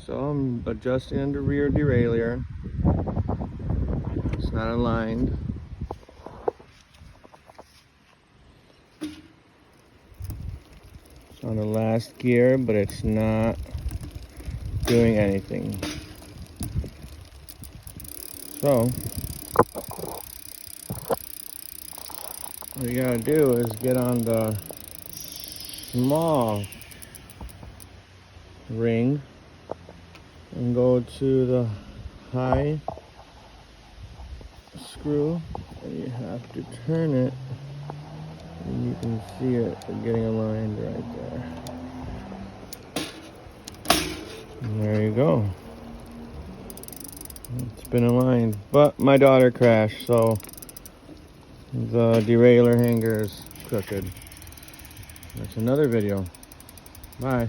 So I'm adjusting the rear derailleur. It's not aligned. It's on the last gear, but it's not doing anything. So what you gotta do is get on the small ring and go to the high screw, and you have to turn it, and you can see it getting aligned right there. And there you go. It's been aligned, but my daughter crashed, so the derailleur hanger is crooked. That's another video. Bye.